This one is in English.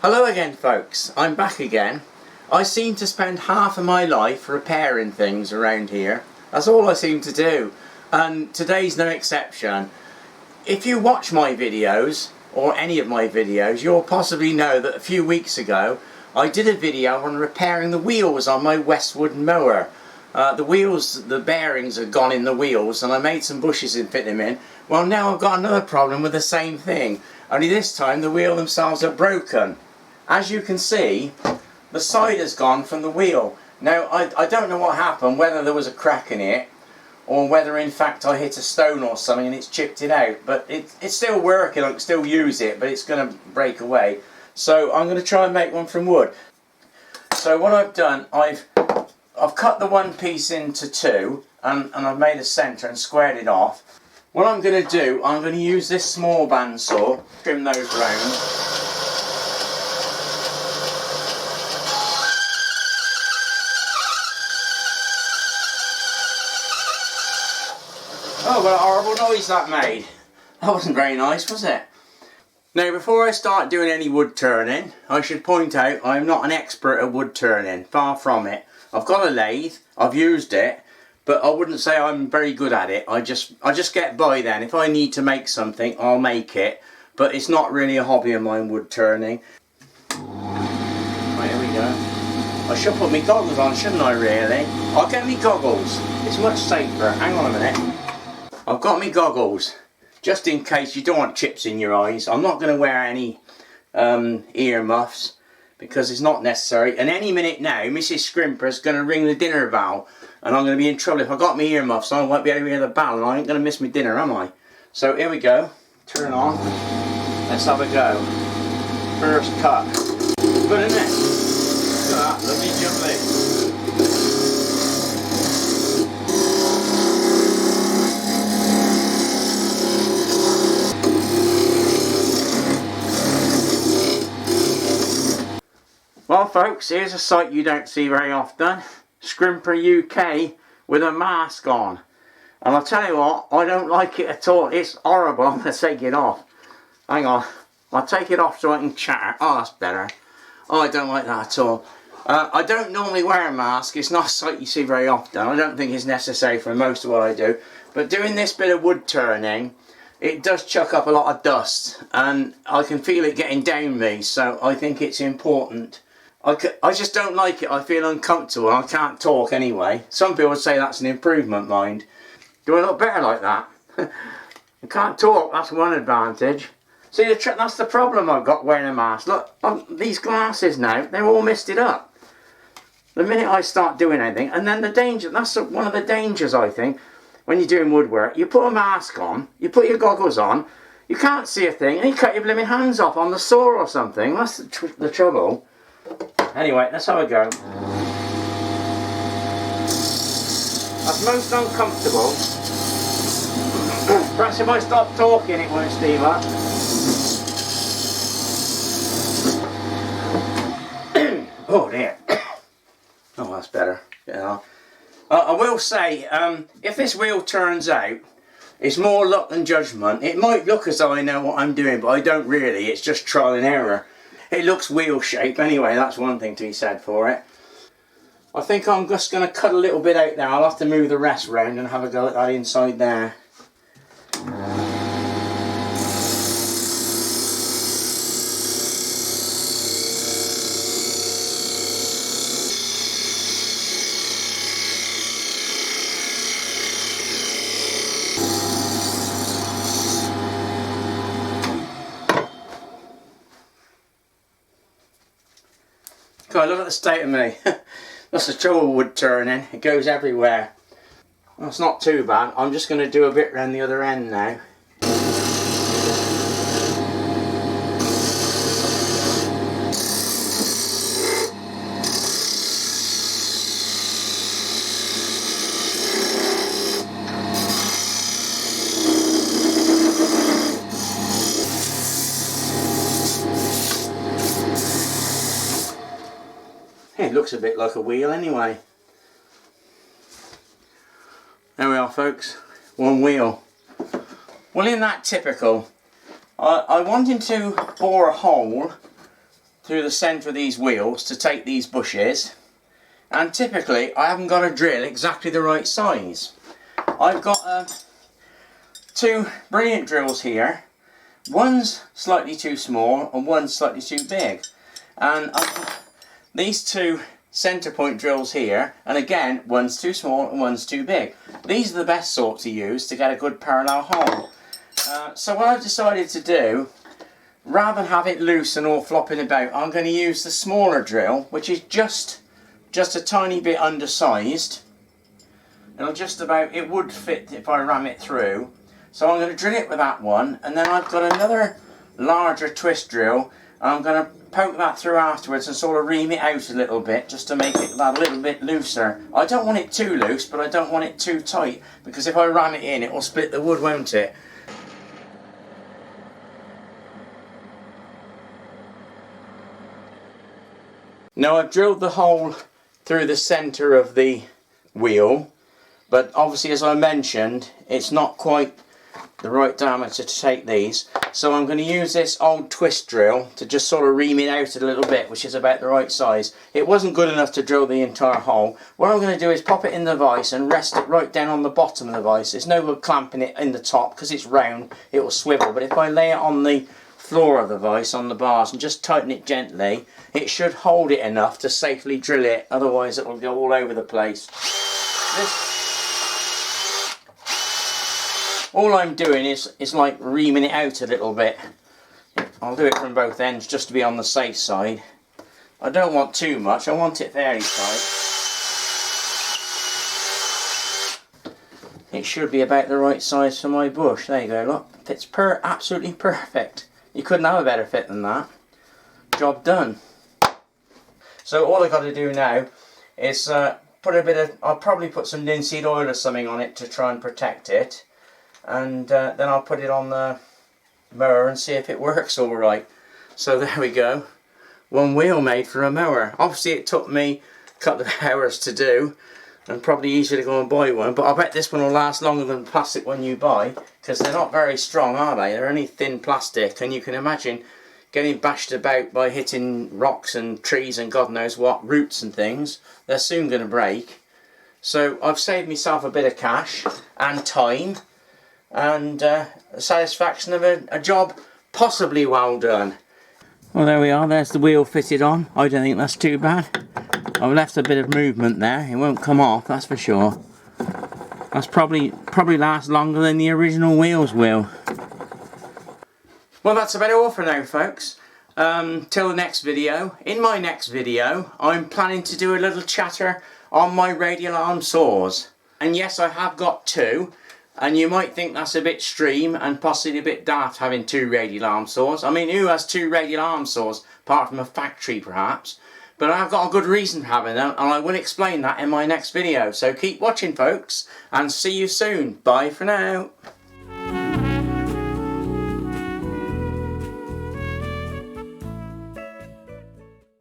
Hello again folks, I'm back again. I seem to spend half of my life repairing things around here. That's all I seem to do, and today's no exception. If you watch my videos, or any of my videos, you'll possibly know that a few weeks ago I did a video on repairing the wheels on my Westwood mower. The bearings had gone in the wheels and I made some bushes and fit them in. Well, now I've got another problem with the same thing, only this time the wheel themselves are broken. As you can see, the side has gone from the wheel. Now I don't know what happened, whether there was a crack in it or whether in fact I hit a stone or something and it's chipped it out, but it's still working. I can still use it, but it's going to break away. So I'm going to try and make one from wood. So what I've done, I've cut the one piece into two and I've made a centre and squared it off. What I'm going to do, I'm going to use this small bandsaw, trim those round. Oh, what a horrible noise that made. That wasn't very nice, was it? Now, before I start doing any wood turning, I should point out I'm not an expert at wood turning. Far from it. I've got a lathe, I've used it, but I wouldn't say I'm very good at it. I just get by then. If I need to make something, I'll make it. But it's not really a hobby of mine, wood turning. Right, here we go. I should put my goggles on, shouldn't I, really? I'll get me goggles. It's much safer. Hang on a minute. I've got my goggles, just in case you don't want chips in your eyes. I'm not going to wear any ear muffs because it's not necessary. And any minute now, Mrs. Scrimper's going to ring the dinner bell, and I'm going to be in trouble. If I've got my ear muffs on, I won't be able to hear the bell, and I ain't going to miss my dinner, am I? So here we go. Turn on. Let's have a go. First cut. Good, isn't it? Look at that, lovely jubbly. Well folks, here's a sight you don't see very often. Scrimper UK with a mask on. And I'll tell you what, I don't like it at all. It's horrible. I'm going to take it off. Hang on. I'll take it off so I can chat. Oh, that's better. Oh, I don't like that at all. I don't normally wear a mask. It's not a sight you see very often. I don't think it's necessary for most of what I do. But doing this bit of wood turning, it does chuck up a lot of dust. And I can feel it getting down me. So I think it's important. I just don't like it. I feel uncomfortable. I can't talk anyway. Some people would say that's an improvement, mind. Do I look better like that? I can't talk. That's one advantage. See, that's the problem I've got wearing a mask. Look, these glasses now, they're all misted up. The minute I start doing anything, and then the danger, that's one of the dangers, I think, when you're doing woodwork. You put a mask on, you put your goggles on, you can't see a thing, and you cut your blooming hands off on the saw or something. That's the trouble. Anyway, let's have a go. That's most uncomfortable. Perhaps if I stop talking it won't steam up. Oh dear. Oh, that's better. Yeah. I will say, if this wheel turns out, it's more luck than judgment. It might look as though I know what I'm doing, but I don't really. It's just trial and error. It looks wheel shape anyway, that's one thing to be said for it. I think I'm just going to cut a little bit out there. I'll have to move the rest round and have a go at that inside there. God, look at the state of me. That's the trouble with wood turning. It goes everywhere. Well, it's not too bad. I'm just going to do a bit around the other end now. It looks a bit like a wheel anyway. There we are folks, one wheel. Well, isn't that typical? I wanted to bore a hole through the centre of these wheels to take these bushes, and typically I haven't got a drill exactly the right size. I've got two brilliant drills here. One's slightly too small and one's slightly too big, and I've got these two centre point drills here, and again one's too small and one's too big. These are the best sort to use to get a good parallel hole. So what I've decided to do, rather than have it loose and all flopping about, I'm going to use the smaller drill, which is just a tiny bit undersized. It would fit if I ram it through. So I'm going to drill it with that one, and then I've got another larger twist drill, and I'm going to poke that through afterwards and sort of ream it out a little bit, just to make it that little bit looser. I don't want it too loose, but I don't want it too tight, because if I ram it in, it will split the wood, won't it? Now I've drilled the hole through the centre of the wheel, but obviously, as I mentioned, it's not quite the right diameter to take these, so I'm going to use this old twist drill to just sort of ream it out a little bit, which is about the right size. It wasn't good enough to drill the entire hole. What I'm going to do is pop it in the vise and rest it right down on the bottom of the vise. It's no good clamping it in the top because it's round, it will swivel, but if I lay it on the floor of the vise on the bars and just tighten it gently, it should hold it enough to safely drill it, otherwise it will go all over the place. All I'm doing is like reaming it out a little bit. I'll do it from both ends just to be on the safe side. I don't want too much, I want it fairly tight. It should be about the right size for my bush. There you go, look. Fits absolutely perfect. You couldn't have a better fit than that. Job done. So all I've got to do now is put a bit of, I'll probably put some linseed oil or something on it to try and protect it. And then I'll put it on the mower and see if it works all right. So there we go. One wheel made for a mower. Obviously it took me a couple of hours to do, and probably easier to go and buy one, but I bet this one will last longer than the plastic one you buy, because they're not very strong, are they? They're only thin plastic, and you can imagine getting bashed about by hitting rocks and trees and God knows what, roots and things. They're soon going to break. So I've saved myself a bit of cash and time, and the satisfaction of a job possibly well done. Well, there we are, there's the wheel fitted on. I don't think that's too bad. I've left a bit of movement there, it won't come off, that's for sure. That's probably last longer than the original wheels will. Well, that's about all for now, folks. Till the next video. In my next video, I'm planning to do a little chatter on my radial arm saws. And yes, I have got two. And you might think that's a bit extreme and possibly a bit daft having two radial arm saws. I mean, who has two radial arm saws apart from a factory perhaps? But I've got a good reason for having them, and I will explain that in my next video. So keep watching, folks, and see you soon. Bye for now.